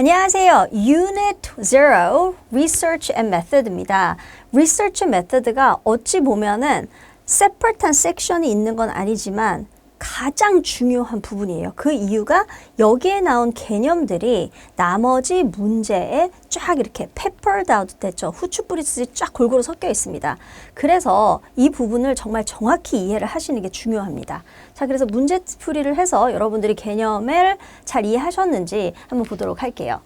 안녕하세요. Unit 0 Research and Method입니다. Research and Method가 어찌 보면은 separate한 섹션이 있는 건 아니지만 가장 중요한 부분이에요. 그 이유가 여기에 나온 개념들이 나머지 문제에 쫙 이렇게 peppered out 됐죠. 후추 뿌리듯이 쫙 골고루 섞여 있습니다. 그래서 이 부분을 정말 정확히 이해를 하시는 게 중요합니다. 자, 그래서 문제풀이를 해서 여러분들이 개념을 잘 이해하셨는지 한번 보도록 할게요.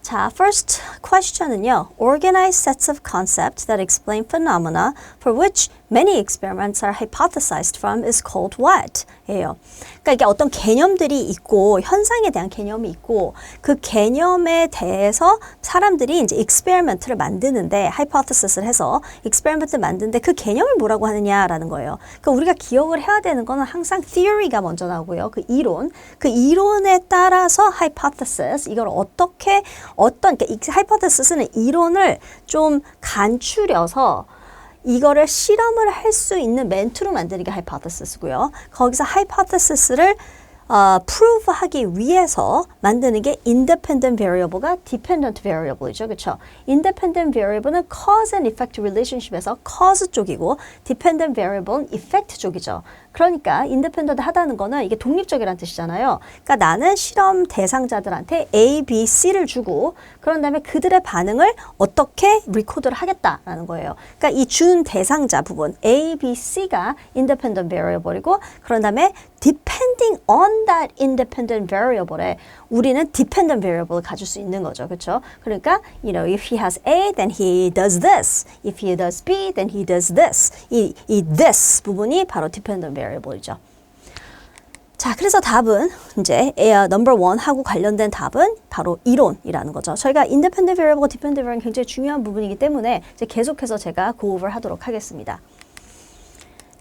자, first question은요. Organize sets of concepts that explain phenomena for which many experiments are hypothesized from is called what? 예요. 그러니까 이게 어떤 개념들이 있고 현상에 대한 개념이 있고 그 개념에 대해서 사람들이 이제 experiment를 만드는데 hypothesis를 해서 experiment을 만드는데 그 개념을 뭐라고 하느냐라는 거예요. 그러니까 우리가 기억을 해야 되는 거는 항상 theory가 먼저 나오고요. 그 이론에 따라서 hypothesis 이걸 어떻게 그러니까 이 hypothesis는 이론을 좀 간추려서 이거를 실험을 할 수 있는 멘트로 만드는 게 hypothesis고요. 거기서 hypothesis를 prove하기 위해서 만드는 게 independent variable가 dependent variable이죠. 그렇죠? independent variable는 cause and effect relationship에서 cause 쪽이고 dependent variable는 effect 쪽이죠. 그러니까 independent 하다는 거는 이게 독립적이라는 뜻이잖아요. 그러니까 나는 실험 대상자들한테 A, B, C를 주고 그런 다음에 그들의 반응을 어떻게 리코드를 하겠다라는 거예요. 그러니까 이 준 대상자 부분 A, B, C가 independent variable이고 그런 다음에 depending on that independent variable에 우리는 dependent variable을 가질 수 있는 거죠. 그렇죠? 그러니까 if he has A, then he does this. If he does B, then he does this. 이 this 부분이 바로 dependent variable이죠. 자, 그래서 답은 이제 number 1하고 관련된 답은 바로 이론이라는 거죠. 저희가 independent variable과 dependent variable은 굉장히 중요한 부분이기 때문에 이제 계속해서 제가 go over 하도록 하겠습니다.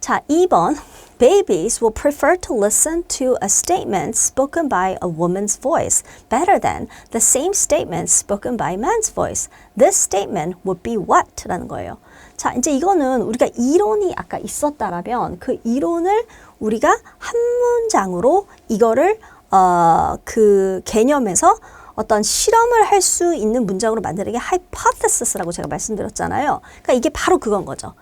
자, 2번. Babies will prefer to listen to a statement spoken by a woman's voice better than the same statement spoken by a man's voice. This statement would be what? 라는 거예요. 자, 이제 이거는 우리가 이론이 아까 있었다라면 그 이론을 우리가 한 문장으로 이거를 그 개념에서 어떤 실험을 할 수 있는 문장으로 만드는 게 hypothesis라고 제가 말씀드렸잖아요. 그러니까 이게 바로 그건 거죠.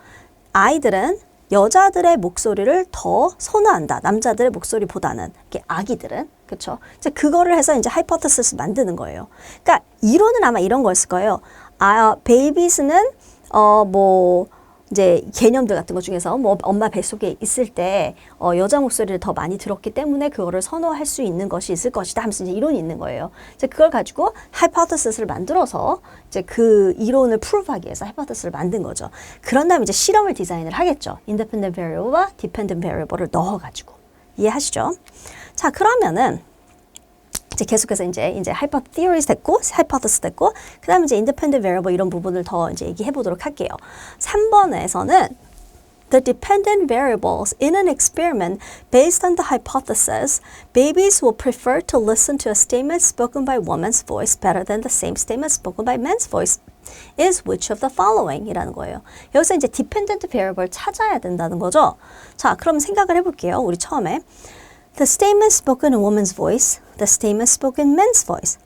아이들은 여자들의 목소리를 더 선호한다. 남자들의 목소리보다는. 이게 아기들은. 그렇죠? 이제 그거를 해서 이제 hypothesis 만드는 거예요. 그러니까 이론은 아마 이런 거였을 거예요. 베이비스는 이제 개념들 같은 것 중에서 엄마 뱃속에 있을 때 여자 목소리를 더 많이 들었기 때문에 그거를 선호할 수 있는 것이 있을 것이다 하면서 이제 이론이 있는 거예요. 이제 그걸 가지고 hypothesis를 만들어서 이제 그 이론을 prove하기 위해서 hypothesis를 만든 거죠. 그런 다음에 이제 실험을 디자인을 하겠죠. independent variable와 dependent variable을 넣어가지고 이해하시죠? 자, 그러면은 이제 계속해서 이제 theories 됐고, hypothesis 됐고, 그 다음에 이제 independent variable 이런 부분을 더 이제 얘기해 보도록 할게요. 3번에서는 the dependent variables in an experiment based on the hypothesis, babies will prefer to listen to a statement spoken by woman's voice better than the same statement spoken by man's voice. is which of the following 이라는 거예요. 여기서 이제 dependent variable 찾아야 된다는 거죠. 자, 그럼 생각을 해볼게요. 우리 처음에. The statement spoken in woman's voice, the statement spoken in men's voice.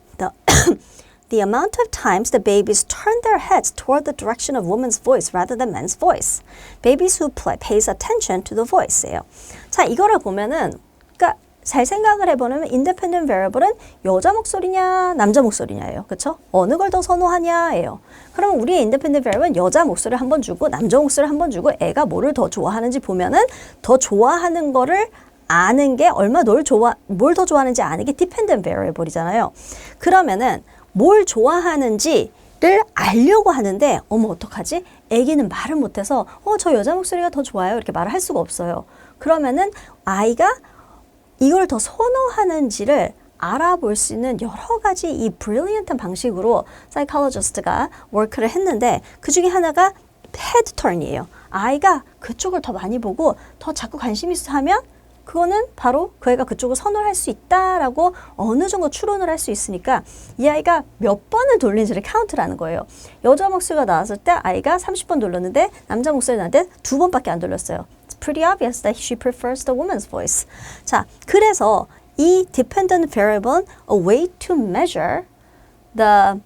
The amount of times the babies turn their heads toward the direction of woman's voice rather than men's voice. Babies who pays attention to the voice예요. 자, 이거를 보면은 그러니까 잘 생각을 해보면 independent variable은 여자 목소리냐 남자 목소리냐예요. 그렇죠? 어느 걸 더 선호하냐예요. 그럼 우리의 independent variable은 여자 목소리를 한번 주고 남자 목소리를 한번 주고 애가 뭐를 더 좋아하는지 보면은 더 좋아하는 거를 아는 게 뭘 더 좋아하는지 아는 게 dependent variable이잖아요. 그러면은 뭘 좋아하는지를 알려고 하는데 어떡하지? 애기는 말을 못해서 저 여자 목소리가 더 좋아요. 이렇게 말을 할 수가 없어요. 그러면은 아이가 이걸 더 선호하는지를 알아볼 수 있는 여러 가지 이 brilliant한 방식으로 psychologist가 워크를 했는데 그 중에 하나가 head turn이에요. 아이가 그쪽을 더 많이 보고 더 자꾸 관심 있어 하면 그거는 바로 그 애가 그쪽을 선호할 수 있다라고 어느 정도 추론을 할 수 있으니까 이 아이가 몇 번을 돌린지를 카운트를 하는 거예요. 여자 목소리가 나왔을 때 아이가 30번 돌렸는데 남자 목소리 나한테 2번밖에 안 돌렸어요. It's pretty obvious that she prefers the woman's voice. 자, 그래서 이 dependent variable은 a way to measure the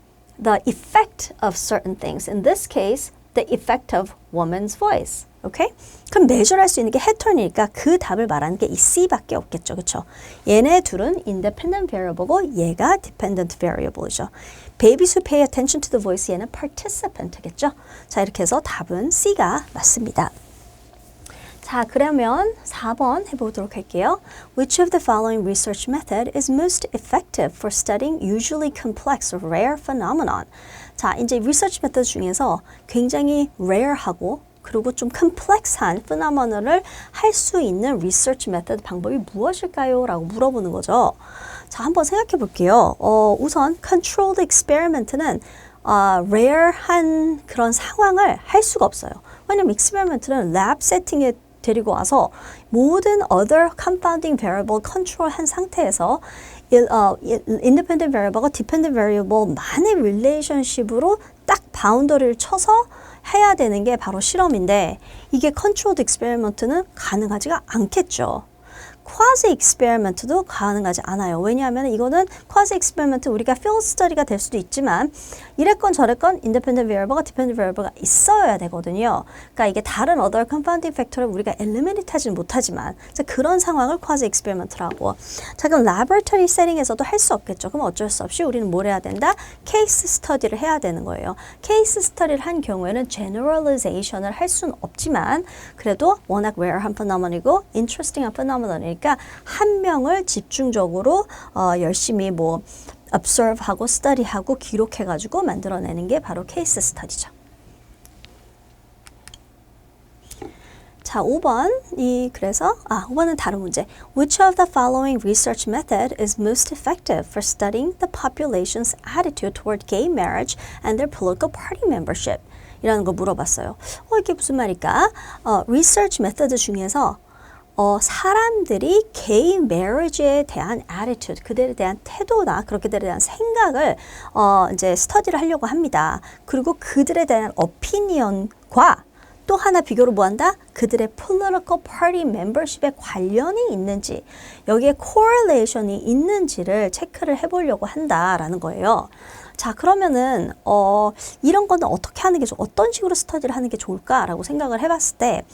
effect of certain things. In this case, the effect of woman's voice. 오케이? 그럼 measure할 수 있는 게 해터니까 그 답을 말하는 게 이 C밖에 없겠죠. 그렇죠? 얘네 둘은 independent variable고 얘가 dependent variable이죠. Babies who pay attention to the voice 얘는 participant겠죠. 자, 이렇게 해서 답은 C가 맞습니다. 자, 그러면 4번 해보도록 할게요. Which of the following research method is most effective for studying usually complex or rare phenomenon? 자, 이제 research method 중에서 굉장히 rare하고 그리고 좀 complex한 phenomenon을 할 수 있는 research method 방법이 무엇일까요? 라고 물어보는 거죠. 자, 한번 생각해 볼게요. 우선 controlled experiment는 rare한 그런 상황을 할 수가 없어요. 왜냐면 experiment는 lab 세팅에 데리고 와서 모든 other confounding variable 컨트롤한 상태에서 independent variable과 dependent variable만의 relationship으로 딱 바운더리를 쳐서 해야 되는 게 바로 실험인데 이게 controlled experiment는 가능하지가 않겠죠. quasi experiment도 가능하지 않아요. 왜냐하면 이거는 quasi experiment 우리가 field study가 될 수도 있지만 이랬건 저랬건 independent variable가 dependent variable가 있어야 되거든요. 그러니까 이게 다른 other confounding factor을 우리가 eliminate 하지는 못하지만 그런 상황을 quasi experiment라고. 자, 그럼 laboratory setting에서도 할 수 없겠죠. 그럼 어쩔 수 없이 우리는 뭘 해야 된다? case study를 해야 되는 거예요. case study를 한 경우에는 generalization을 할 수는 없지만 그래도 워낙 rare한 phenomen이고 interesting한 phenomen이니까 그러니까 한 명을 집중적으로 열심히 뭐 observe하고 study하고 기록해가지고 만들어내는 게 바로 케이스 스터디죠. 자, 5번 그래서 5번은 다른 문제. Which of the following research method is most effective for studying the population's attitude toward gay marriage and their political party membership? 이라는 거 물어봤어요. 이게 무슨 말일까? research method 중에서 사람들이 gay marriage에 대한 attitude, 그들에 대한 태도나 그들에 대한 생각을 이제 스터디를 하려고 합니다. 그리고 그들에 대한 opinion과 또 하나 비교로 뭐한다? 그들의 political party membership에 관련이 있는지 여기에 correlation이 있는지를 체크를 해보려고 한다라는 거예요. 자, 그러면은 이런 거는 어떻게 하는 게 어떤 식으로 스터디를 하는 게 좋을까라고 생각을 해봤을 때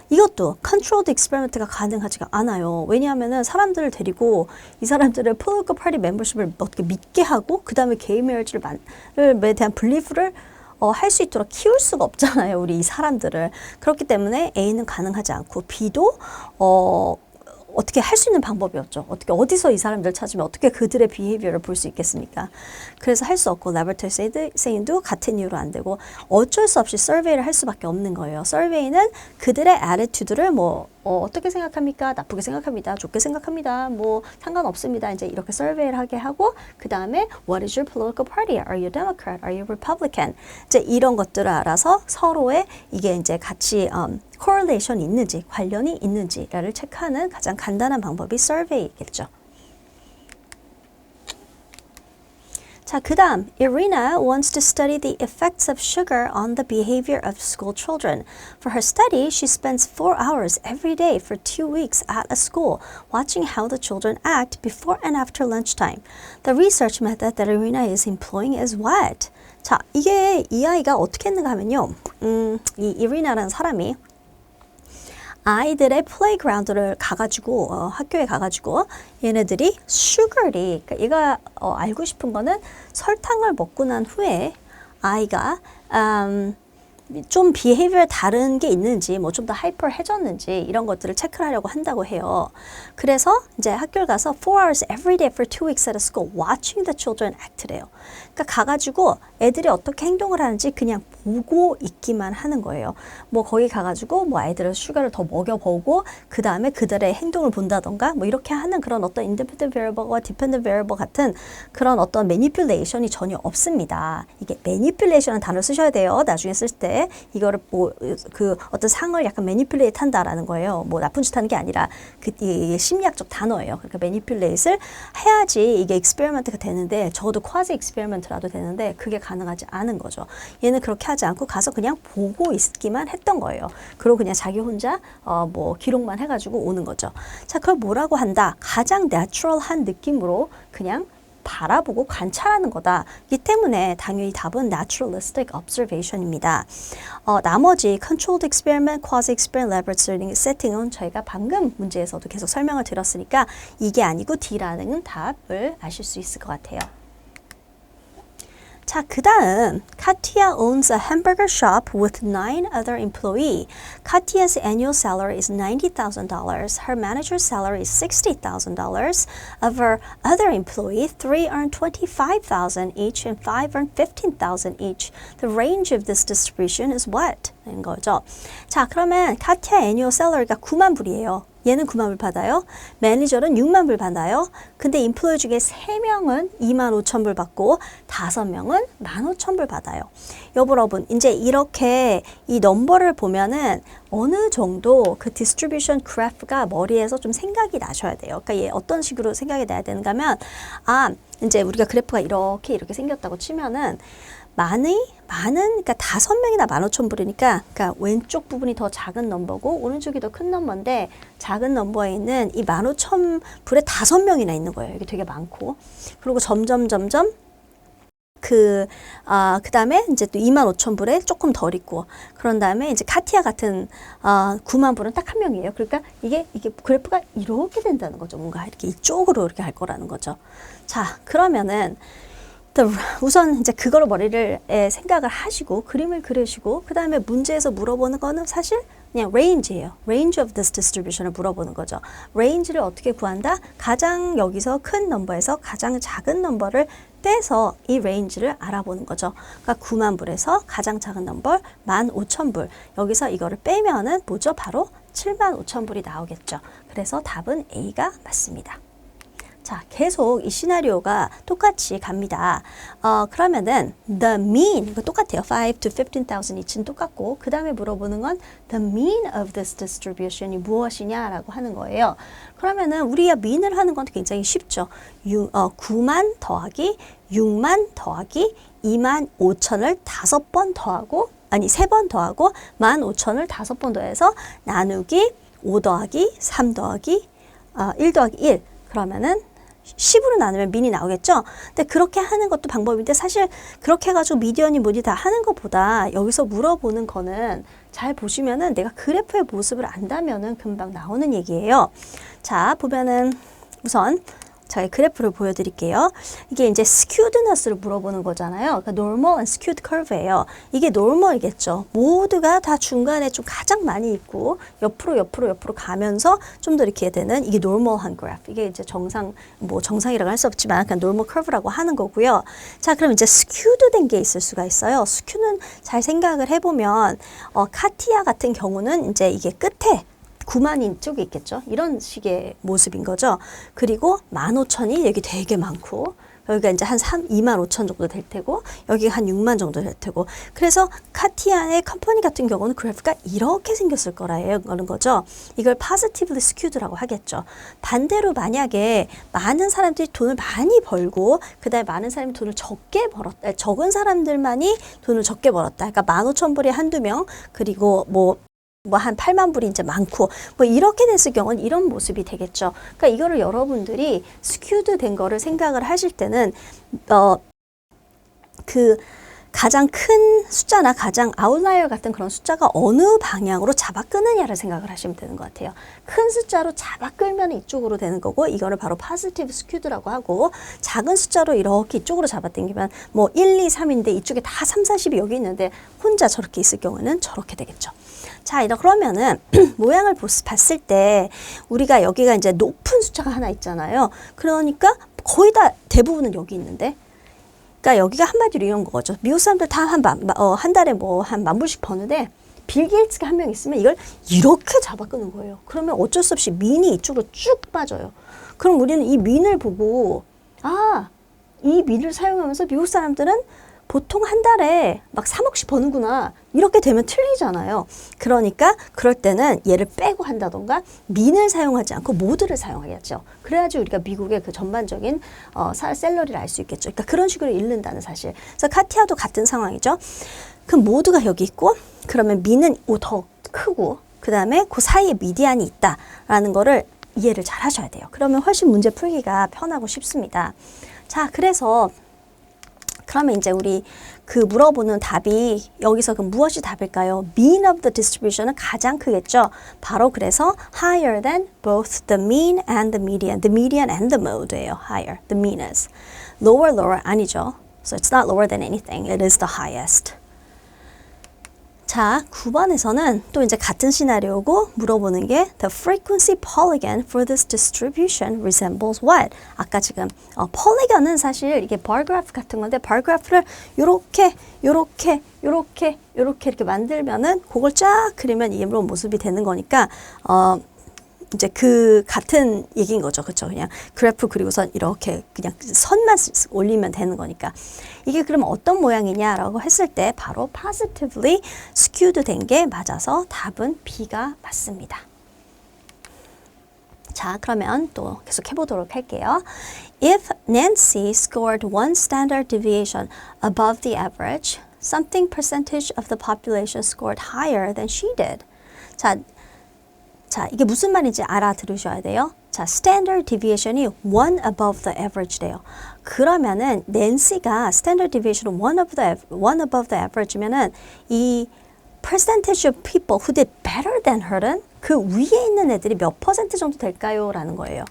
이것도 컨트롤드 익스페리먼트가 가능하지가 않아요. 왜냐하면은 사람들을 데리고 이 사람들의 political party membership을 어떻게 믿게 하고 그 다음에 게이 메리지에 대한 belief를 할 수 있도록 키울 수가 없잖아요. 우리 이 사람들을. 그렇기 때문에 A는 가능하지 않고 B도 어떻게 할 수 있는 방법이 없죠. 어디서 이 사람들 찾으면 어떻게 그들의 비헤이비어를 볼 수 있겠습니까? 그래서 할 수 없고 laboratory setting도 같은 이유로 안 되고 어쩔 수 없이 서베이를 할 수밖에 없는 거예요. 서베이는 그들의 attitude를 어떻게 생각합니까? 나쁘게 생각합니다. 좋게 생각합니다. 뭐 상관없습니다. 이제 이렇게 서베이를 하게 하고 그 다음에 What is your political party? Are you Democrat? Are you Republican? 이제 이런 것들을 알아서 서로의 이게 이제 같이 correlation 있는지 관련이 있는지를 체크하는 가장 간단한 방법이 survey이겠죠. 자, 그 다음 Irina wants to study the effects of sugar on the behavior of school children. For her study, she spends 4 hours every day for 2 weeks at a school, watching how the children act before and after lunchtime. The research method that Irina is employing is what? 자, 이게 이 아이가 어떻게 했는가 하면요. 이 Irina라는 사람이 아이들의 플레이그라운드를 가가지고 학교에 가가지고 얘네들이 슈거리 그러니까 얘가 알고 싶은 거는 설탕을 먹고 난 후에 아이가 좀 비헤이비어 다른 게 있는지 뭐 좀 더 하이퍼해졌는지 이런 것들을 체크를 하려고 한다고 해요. 그래서 이제 학교를 가서 4 hours every day for 2 weeks at a school watching the children act래요. 그러니까 가가지고 애들이 어떻게 행동을 하는지 그냥 보고 있기만 하는 거예요. 뭐 거기 가가지고 뭐 아이들을 슈가를 더 먹여보고 그 다음에 그들의 행동을 본다던가 뭐 이렇게 하는 그런 어떤 independent variable과 dependent variable 같은 그런 어떤 manipulation이 전혀 없습니다. 이게 manipulation은 단어를 쓰셔야 돼요. 나중에 쓸 때 이거를 뭐 그 어떤 상을 약간 manipulate 한다라는 거예요. 뭐 나쁜 짓 하는 게 아니라 이게 심리학적 단어예요. 그러니까 manipulate을 해야지 이게 experiment가 되는데 적어도 quasi experiment라도 되는데 그게 가능하지 않은 거죠. 얘는 그렇게 하지 않고 가서 그냥 보고 있기만 했던 거예요. 그리고 그냥 자기 혼자 뭐 기록만 해가지고 오는 거죠. 자, 그걸 뭐라고 한다? 가장 내추럴한 느낌으로 그냥 바라보고 관찰하는 거다. 이 때문에 당연히 답은 naturalistic observation입니다. 나머지 controlled experiment, quasi-experiment, laboratory setting은 저희가 방금 문제에서도 계속 설명을 드렸으니까 이게 아니고 D라는 답을 아실 수 있을 것 같아요. 자, 그 다음 Katia owns a hamburger shop with 9 other employees. Katia's annual salary is $90,000. Her manager's salary is $60,000. Of her other employees, 3 earn $25,000 each and 5 earn $15,000 each. The range of this distribution is what? 인 거죠. 자, 그러면 카티아 애니얼 셀러리가 9만 불이에요. 얘는 9만 불 받아요. 매니저는 6만 불 받아요. 근데 인플로이 중에 3명은 2만 5천 불 받고 5명은 1만 5천 불 받아요. 여러분, 이제 이렇게 이 넘버를 보면은 어느 정도 그 디스트리뷰션 그래프가 머리에서 좀 생각이 나셔야 돼요. 그러니까 얘 어떤 식으로 생각이 나야 되는가 하면, 이제 우리가 그래프가 이렇게 생겼다고 치면은 그러니까 5명이나 15,000불이니까, 그러니까 왼쪽 부분이 더 작은 넘버고, 오른쪽이 더 큰 넘버인데, 작은 넘버에 있는 이 15,000불에 5명이나 있는 거예요. 이게 되게 많고. 그리고 점점, 그 다음에 이제 또 25,000불에 조금 덜 있고, 그런 다음에 이제 카티아 같은, 9만 불은 딱 한 명이에요. 그러니까 이게 그래프가 이렇게 된다는 거죠. 뭔가 이렇게 이쪽으로 이렇게 갈 거라는 거죠. 자, 그러면은, 우선 이제 그거를 머리를 생각을 하시고 그림을 그리시고 그 다음에 문제에서 물어보는 거는 사실 그냥 range예요. range of this distribution을 물어보는 거죠. range를 어떻게 구한다? 가장 여기서 큰 넘버에서 가장 작은 넘버를 빼서 이 range를 알아보는 거죠. 그러니까 9만 불에서 가장 작은 넘버 15,000불. 여기서 이거를 빼면은 뭐죠? 바로 75,000불이 나오겠죠. 그래서 답은 A가 맞습니다. 자, 계속 이 시나리오가 똑같이 갑니다. 그러면은 the mean, 이거 똑같아요. 5 to 15,000 each는 똑같고 그 다음에 물어보는 건 the mean of this distribution이 무엇이냐라고 하는 거예요. 그러면은 우리가 mean을 하는 건 굉장히 쉽죠. 9만 더하기 6만 더하기 2만 5천을 5번 더하고 3번 더하고 15,000을 5번 더해서 나누기 5 더하기 3 더하기 1 더하기 1 그러면은 10으로 나누면 민이 나오겠죠? 근데 그렇게 하는 것도 방법인데 사실 그렇게 해가지고 미디언이 뭐니 다 하는 것보다 여기서 물어보는 거는 잘 보시면은 내가 그래프의 모습을 안다면은 금방 나오는 얘기예요. 자, 보면은 우선 저희 그래프를 보여드릴게요. 이게 이제 skewedness를 물어보는 거잖아요. 그러니까 normal and skewed curve예요. 이게 normal이겠죠. 모두가 다 중간에 좀 가장 많이 있고 옆으로 가면서 좀 더 이렇게 되는 이게 normal한 그래프. 이게 이제 정상이라고 할 수 없지만 그냥 normal curve라고 하는 거고요. 자, 그럼 이제 skewed 된 게 있을 수가 있어요. skew는 잘 생각을 해보면 카티아 같은 경우는 이제 이게 끝에 9만인 쪽에 있겠죠. 이런 식의 모습인 거죠. 그리고 15,000이 여기 되게 많고 여기가 이제 한 25,000 정도 될 테고 여기가 한 6만 정도 될 테고 그래서 카티아의 컴퍼니 같은 경우는 그래프가 이렇게 생겼을 거라는 거죠. 이걸 positively skewed라고 하겠죠. 반대로 만약에 많은 사람들이 돈을 많이 벌고 그다음에 많은 사람이 돈을 적은 사람들만이 돈을 적게 벌었다. 그러니까 15,000불이 한두 명 그리고 한 8만 불이 이제 많고 이렇게 됐을 경우는 이런 모습이 되겠죠. 그러니까 이거를 여러분들이 스큐드 된 거를 생각을 하실 때는 그 가장 큰 숫자나 가장 아웃라이어 같은 그런 숫자가 어느 방향으로 잡아 끄느냐를 생각을 하시면 되는 것 같아요. 큰 숫자로 잡아 끌면 이쪽으로 되는 거고 이거를 바로 positive skewed라고 하고 작은 숫자로 이렇게 이쪽으로 잡아 당기면 1, 2, 3인데 이쪽에 다 3, 40이 여기 있는데 혼자 저렇게 있을 경우는 저렇게 되겠죠. 자, 그러면은 모양을 봤을 때 우리가 여기가 이제 높은 숫자가 하나 있잖아요. 그러니까 거의 다 대부분은 여기 있는데 그러니까 여기가 한마디로 이런 거죠. 미국 사람들 다 한 달에 한 10,000불씩 버는데 빌 게이츠가 한 명 있으면 이걸 이렇게 잡아 끄는 거예요. 그러면 어쩔 수 없이 민이 이쪽으로 쭉 빠져요. 그럼 우리는 이 민을 보고 이 민을 사용하면서 미국 사람들은 보통 한 달에 막 3억씩 버는구나. 이렇게 되면 틀리잖아요. 그러니까 그럴 때는 얘를 빼고 한다던가 민을 사용하지 않고 모드를 사용하겠죠. 그래야지 우리가 미국의 그 전반적인 셀러리를 알 수 있겠죠. 그러니까 그런 식으로 읽는다는 사실. 그래서 카티아도 같은 상황이죠. 그럼 모드가 여기 있고 그러면 민은 더 크고 그 다음에 그 사이에 미디안이 있다라는 거를 이해를 잘 하셔야 돼요. 그러면 훨씬 문제 풀기가 편하고 쉽습니다. 자, 그래서 그러면 이제 우리 그 물어보는 답이 여기서 그 무엇이 답일까요? mean of the distribution은 가장 크겠죠. 바로 그래서 higher than both the mean and the median and the mode예요. higher, the mean is. lower 아니죠. So it's not lower than anything. It is the highest. 자, 9번에서는 또 이제 같은 시나리오고 물어보는 게 the frequency polygon for this distribution resembles what? 아까 지금 polygon은 사실 이게 bar graph 같은 건데 bar graph를 요렇게 이렇게 만들면은 그걸 쫙 그리면 이런 모습이 되는 거니까 이제 그 같은 얘기인 거죠. 그렇죠? 그냥 그래프 그리고선 이렇게 그냥 선만 올리면 되는 거니까. 이게 그러면 어떤 모양이냐라고 했을 때 바로 positively skewed 된 게 맞아서 답은 B가 맞습니다. 자, 그러면 또 계속 해보도록 할게요. If Nancy scored one standard deviation above the average, something percentage of the population scored higher than she did. 자, 이게 무슨 말인지 알아들으셔야 돼요. 자, standard deviation이 one above the average 래요. 그러면은 낸시가 standard deviation one above the average면은 이 percentage of people who did better than her는 그 위에 있는 애들이 몇 퍼센트 정도 될까요? 라는 거예요.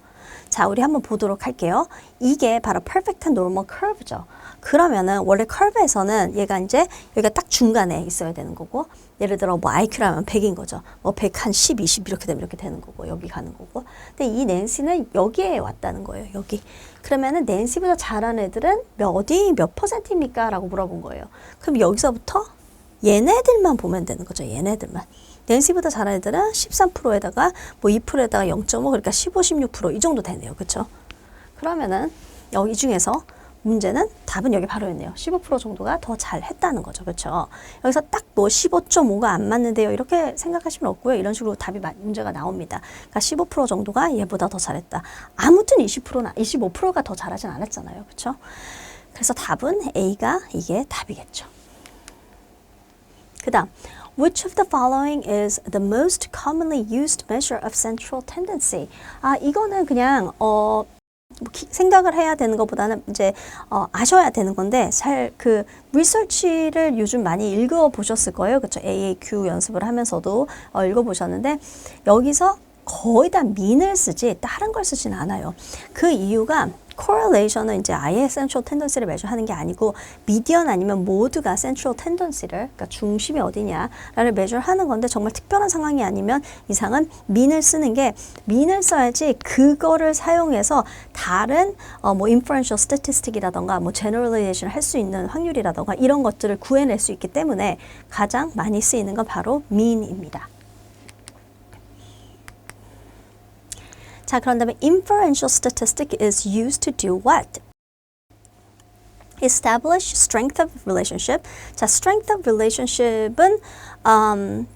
자, 우리 한번 보도록 할게요. 이게 바로 perfect normal curve죠. 그러면은 원래 커브에서는 얘가 이제 여기가 딱 중간에 있어야 되는 거고, 예를 들어 뭐 IQ라면 100인 거죠. 뭐 100 한 10, 20 이렇게 되면 이렇게 되는 거고, 여기 가는 거고. 근데 이 낸시는 여기에 왔다는 거예요. 여기. 그러면은 낸시보다 잘한 애들은 몇 퍼센트입니까? 라고 물어본 거예요. 그럼 여기서부터 얘네들만 보면 되는 거죠. 얘네들만. 낸시보다 잘한 애들은 13%에다가 뭐 2%에다가 0.5 그러니까 15, 16% 이 정도 되네요. 그렇죠? 그러면은 여기 중에서 문제는 답은 여기 바로 있네요. 15% 정도가 더 잘했다는 거죠. 그렇죠? 여기서 딱 뭐 15.5가 안 맞는데요. 이렇게 생각하시면 없고요. 이런 식으로 답이 문제가 나옵니다. 그러니까 15% 정도가 얘보다 더 잘했다. 아무튼 25%가 더 잘하진 않았잖아요. 그렇죠? 그래서 답은 A가 이게 답이겠죠. 그 다음 Which of the following is the most commonly used measure of central tendency? 이거는 그냥 생각을 해야 되는 것보다는 이제 아셔야 되는 건데 그 리서치를 요즘 많이 읽어 보셨을 거예요. 그렇죠? AAQ 연습을 하면서도 읽어 보셨는데 여기서 거의 다 mean을 쓰지 다른 걸 쓰진 않아요. 그 이유가 correlation은 이제 아예 central tendency를 measure하는 게 아니고 median 아니면 mode가 central tendency를 그러니까 중심이 어디냐를 measure하는 건데 정말 특별한 상황이 아니면 이상은 mean을 쓰는 게 mean을 써야지 그거를 사용해서 다른 뭐 inferential statistic이라던가 뭐 generalization 할 수 있는 확률이라던가 이런 것들을 구해낼 수 있기 때문에 가장 많이 쓰이는 건 바로 mean입니다. 자, 그런 다음에 inferential statistic is used to do what? Establish strength of relationship. 자, strength of relationship은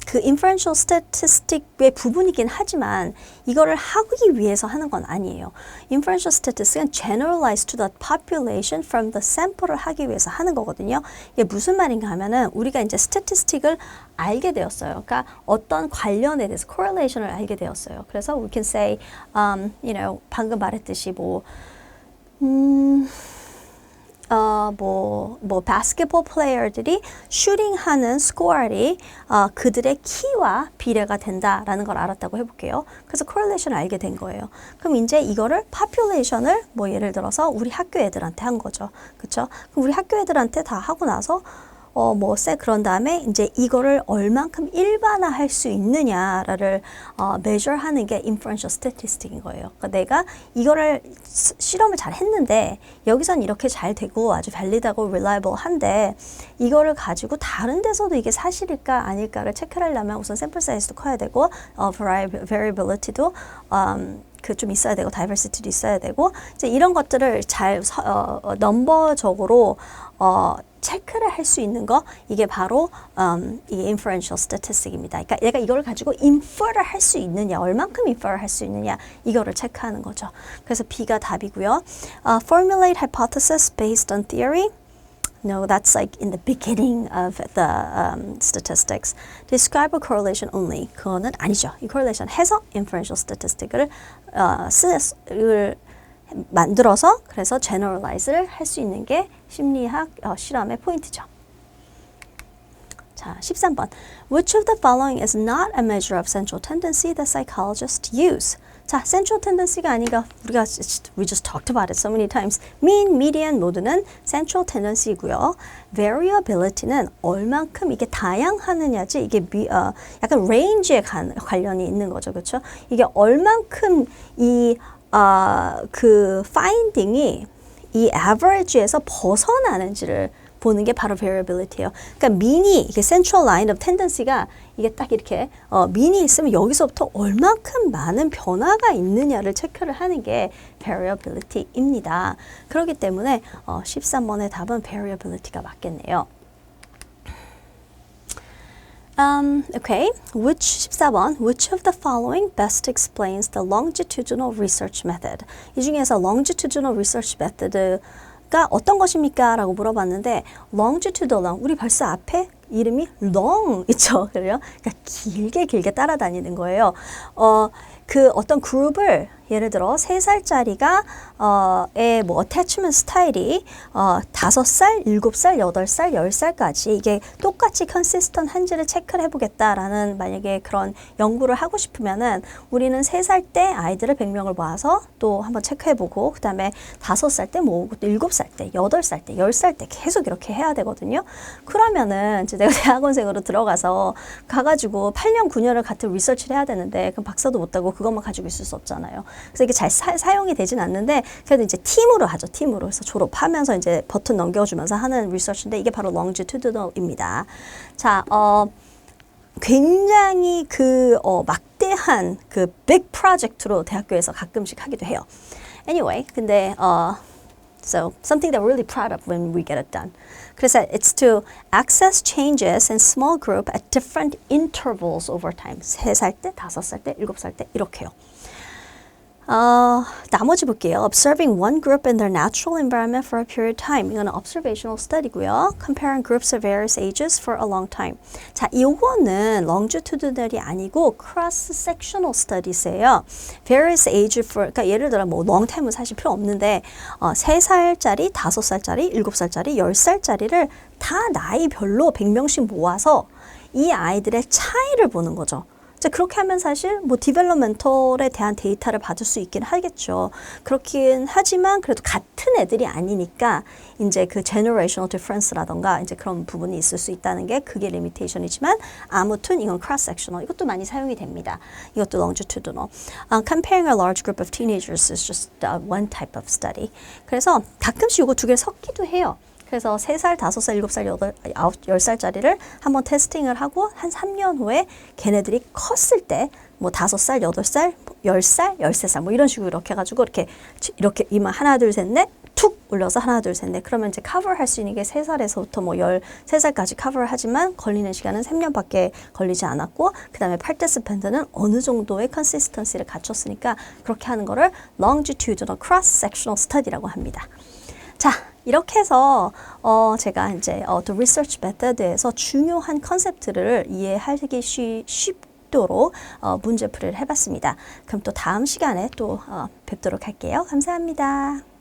그 inferential statistic의 부분이긴 하지만 이거를 하기 위해서 하는 건 아니에요. inferential statistic은 generalize to the population from the sample을 하기 위해서 하는 거거든요. 이게 무슨 말인가 하면은 우리가 이제 statistic을 알게 되었어요. 그러니까 어떤 관련에 대해서 correlation을 알게 되었어요. 그래서 we can say, 방금 말했듯이 basketball 플레이어들이 슈팅하는 스코어리 그들의 키와 비례가 된다라는 걸 알았다고 해볼게요. 그래서 correlation을 알게 된 거예요. 그럼 이제 이거를 population을 예를 들어서 우리 학교 애들한테 한 거죠. 그렇죠? 그럼 우리 학교 애들한테 다 하고 나서 그런 다음에 이제 이거를 얼만큼 일반화할 수 있느냐를 measure하는 게 inferential statistic인 거예요. 그러니까 내가 이거를 실험을 잘 했는데 여기선 이렇게 잘 되고 아주 valid하고 reliable한데 이거를 가지고 다른 데서도 이게 사실일까 아닐까를 체크를 하려면 우선 sample size도 커야 되고 variability도 좀 있어야 되고 diversity도 있어야 되고 이제 이런 것들을 잘 넘버적으로 체크를 할 수 있는 거 이게 바로 이게 inferential statistic입니다. 그러니까 얘가 이걸 가지고 infer를 할 수 있느냐 얼만큼 infer를 할 수 있느냐 이거를 체크하는 거죠. 그래서 B가 답이고요. Formulate hypothesis based on theory. No, that's like in the beginning of the statistics. Describe a correlation only. 그거는 아니죠. 이 correlation 해서 inferential statistic을 만들어서 그래서 generalize를 할 수 있는 게 심리학 실험의 포인트죠. 자, 13번. Which of the following is not a measure of central tendency that psychologists use? 자, central tendency가 아니라 we just talked about it so many times. mean, median 모두는 central tendency고요. variability는 얼만큼 이게 다양하느냐지 이게 약간 range에 관련이 있는 거죠. 그렇죠? 이게 얼만큼 그 finding이 이 average에서 벗어나는지를 보는 게 바로 variability예요. 그러니까 mean이 이게 central line of tendency가 이게 딱 이렇게 mean이 있으면 여기서부터 얼만큼 많은 변화가 있느냐를 체크를 하는 게 variability입니다. 그렇기 때문에 13번의 답은 variability가 맞겠네요. Okay, 14번, which of the following best explains the longitudinal research method? 이 중에서 longitudinal research method가 어떤 것입니까? 라고 물어봤는데 longitudinal, 우리 벌써 앞에 이름이 long 있죠? 그래요? 그러니까 길게 따라다니는 거예요. 그 어떤 그룹을 예를 들어 3살짜리가 뭐 attachment 스타일이 5살, 7살, 8살, 10살까지 이게 똑같이 consistent 한지를 체크를 해보겠다라는 만약에 그런 연구를 하고 싶으면은 우리는 3살 때 아이들을 100명을 모아서 또 한번 체크해보고 그 다음에 5살 때 모으고 또 7살 때, 8살 때, 10살 때 계속 이렇게 해야 되거든요. 그러면은 이제 내가 대학원생으로 들어가서 가가지고 8년, 9년을 같은 리서치를 해야 되는데 그럼 박사도 못하고 그것만 가지고 있을 수 없잖아요. 그래서 이게 잘 사용이 되진 않는데 그래도 이제 팀으로 하죠. 팀으로. 그래서 졸업하면서 이제 버튼 넘겨주면서 하는 리서치인데 이게 바로 longitudinal입니다. 자, 굉장히 막대한 그 big project로 대학교에서 가끔씩 하기도 해요. Anyway, 근데 so something that we're really proud of when we get it done. 그래서 it's to access changes in small group at different intervals over time. 3살 때, 5살 때, 7살 때 이렇게요. 나머지 볼게요. Observing one group in their natural environment for a period of time. 이거는 observational study고요. Comparing groups of various ages for a long time. 자, 이거는 longitudinal이 아니고 cross-sectional studies예요. Various age for, 그러니까 예를 들어 뭐 long time은 사실 필요 없는데 3살짜리, 5살짜리, 7살짜리, 10살짜리를 다 나이별로 100명씩 모아서 이 아이들의 차이를 보는 거죠. 그렇게 하면 사실 뭐 디벨롭멘털에 대한 데이터를 받을 수 있긴 하겠죠. 그렇긴 하지만 그래도 같은 애들이 아니니까 이제 그 generational difference라던가 이제 그런 부분이 있을 수 있다는 게 그게 리미테이션이지만 아무튼 이건 cross-sectional. 이것도 많이 사용이 됩니다. 이것도 longitudinal. Comparing a large group of teenagers is just one type of study. 그래서 가끔씩 이거 두 개를 섞기도 해요. 그래서 3살, 5살, 7살, 10살짜리를 한번 테스팅을 하고 한 3년 후에 걔네들이 컸을 때 뭐 5살, 8살, 10살, 13살 뭐 이런 식으로 이렇게 해가지고 이렇게 이만 하나, 둘, 셋, 넷 툭 올려서 하나, 둘, 셋, 넷 그러면 이제 커버할 수 있는 게 3살에서부터 뭐 13살까지 커버를 하지만 걸리는 시간은 3년밖에 걸리지 않았고 그 다음에 파티시펜트는 어느 정도의 컨시스턴시를 갖췄으니까 그렇게 하는 거를 longitudinal cross-sectional study라고 합니다. 자, 이렇게 해서 제가 이제 The Research Method에서 중요한 컨셉트를 이해하기 쉽도록 문제풀이를 해봤습니다. 그럼 또 다음 시간에 또 뵙도록 할게요. 감사합니다.